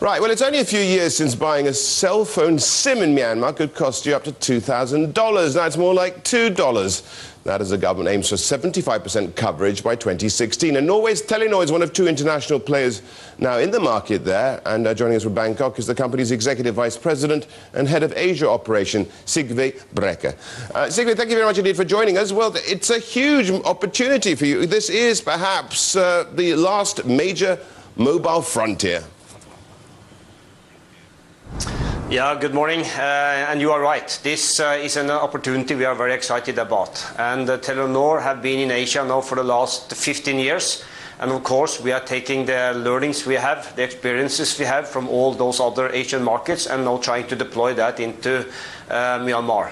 Right, well, it's only a few years since buying a cell phone SIM in Myanmar could cost you up to $2,000. Now it's more like $2. That as the government aims for 75% coverage by 2016. And Norway's Telenor is one of two international players now in the market there. And joining us from Bangkok is the company's Executive Vice President and Head of Asia Operation, Sigve Brekke. Sigve, thank you very much indeed for joining us. Well, it's a huge opportunity for you. This is perhaps the last major mobile frontier. Yeah, good morning, and you are right. This is an opportunity we are very excited about. And Telenor have been in Asia now for the last 15 years. And of course, we are taking the learnings we have, the experiences we have from all those other Asian markets, and now trying to deploy that into Myanmar.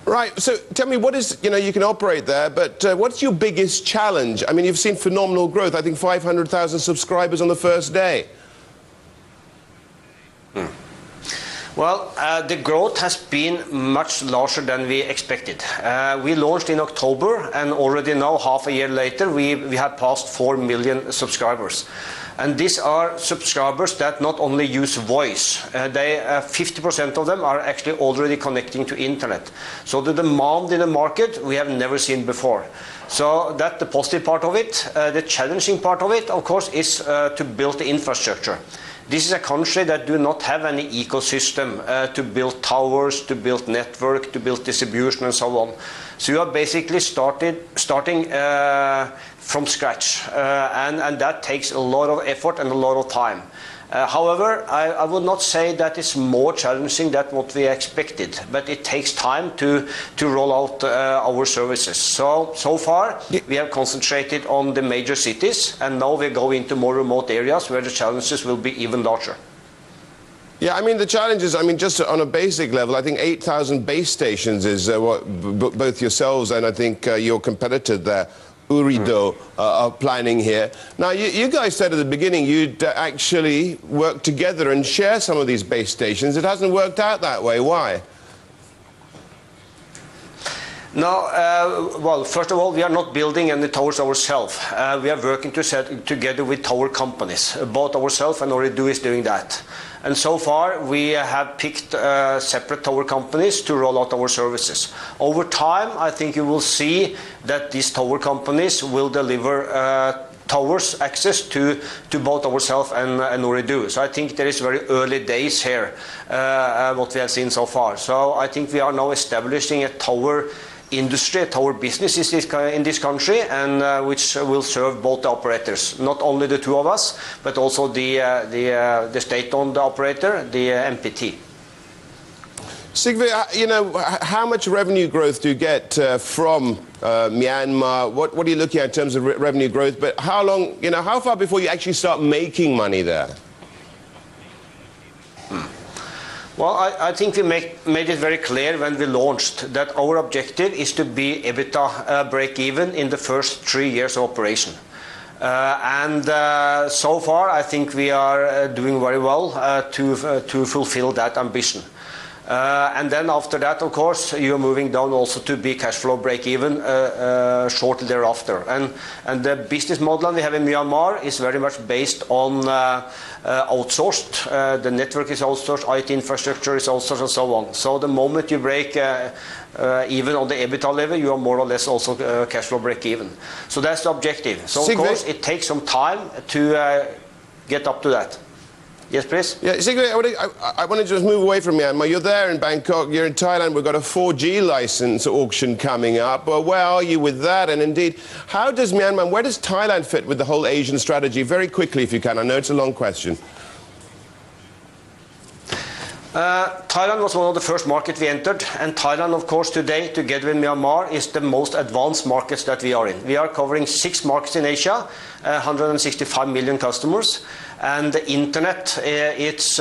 Right, so tell me, what is, you can operate there, but what's your biggest challenge? I mean, you've seen phenomenal growth, I think 500,000 subscribers on the first day. Well, the growth has been much larger than we expected. We launched in October, and already now, half a year later, we have passed 4 million subscribers. And these are subscribers that not only use voice, 50% of them are actually already connecting to internet. So the demand in the market we have never seen before. So that's the positive part of it. The challenging part of it, of course, is to build the infrastructure. This is a country that do not have any ecosystem to build towers, to build network, to build distribution and so on. So you are basically starting from scratch, and that takes a lot of effort and a lot of time. However, I would not say that it's more challenging than what we expected, but it takes time to roll out our services. So far, we have concentrated on the major cities, and now we go into more remote areas where the challenges will be even larger. Yeah, I mean, the challenges, just on a basic level, I think 8,000 base stations is what both yourselves and I think your competitor there, Urido, are planning here. Now, you guys said at the beginning you'd actually work together and share some of these base stations. It hasn't worked out that way. Why? No, well, first of all, we are not building any towers ourselves. We are working together with tower companies. Both ourselves and Urido is doing that. And so far, we have picked separate tower companies to roll out our services. Over time, I think you will see that these tower companies will deliver towers access to both ourselves and Urido. So I think there is very early days here, what we have seen so far. So I think we are now establishing a tower industry, tower business in this country, and which will serve both the operators, not only the two of us, but also the state-owned operator, the MPT. Sigve, how much revenue growth do you get from Myanmar? What are you looking at in terms of revenue growth? But how long, how far before you actually start making money there? Well, I think we made it very clear when we launched that our objective is to be EBITDA break-even in the first 3 years of operation. So far, I think we are doing very well to fulfill that ambition. And then after that, of course, you are moving down also to be cash flow break-even shortly thereafter. And the business model we have in Myanmar is very much based on outsourced. The network is outsourced, IT infrastructure is outsourced, and so on. So the moment you break even on the EBITDA level, you are more or less also cash flow break-even. So that's the objective. So of course, it takes some time to get up to that. Yes, please. Yeah, Sigve, I want to just move away from Myanmar. You're there in Bangkok, you're in Thailand, we've got a 4G license auction coming up. Where are you with that? And indeed, how does Myanmar, where does Thailand fit with the whole Asian strategy? Very quickly, if you can. I know it's a long question. Thailand was one of the first markets we entered, and Thailand, of course, today, together with Myanmar, is the most advanced markets that we are in. We are covering 6 markets in Asia, 165 million customers, and the internet, it's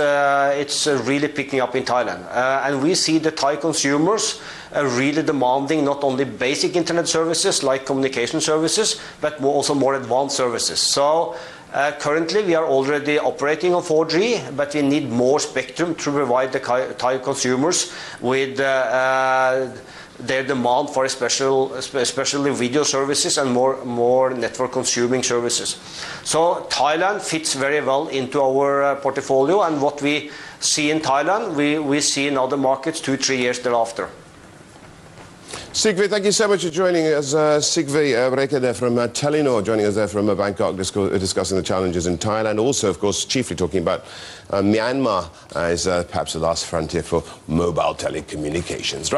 really picking up in Thailand. And we see the Thai consumers really demanding not only basic internet services like communication services, but also more advanced services. So Currently, we are already operating on 4G, but we need more spectrum to provide the Thai consumers with their demand for especially video services and more network consuming services. So Thailand fits very well into our portfolio, and what we see in Thailand, we see in other markets 2-3 years thereafter. Sigve, thank you so much for joining us. Sigve Brekke there from Telenor, joining us there from Bangkok, discussing the challenges in Thailand. Also, of course, chiefly talking about Myanmar as perhaps the last frontier for mobile telecommunications. Right.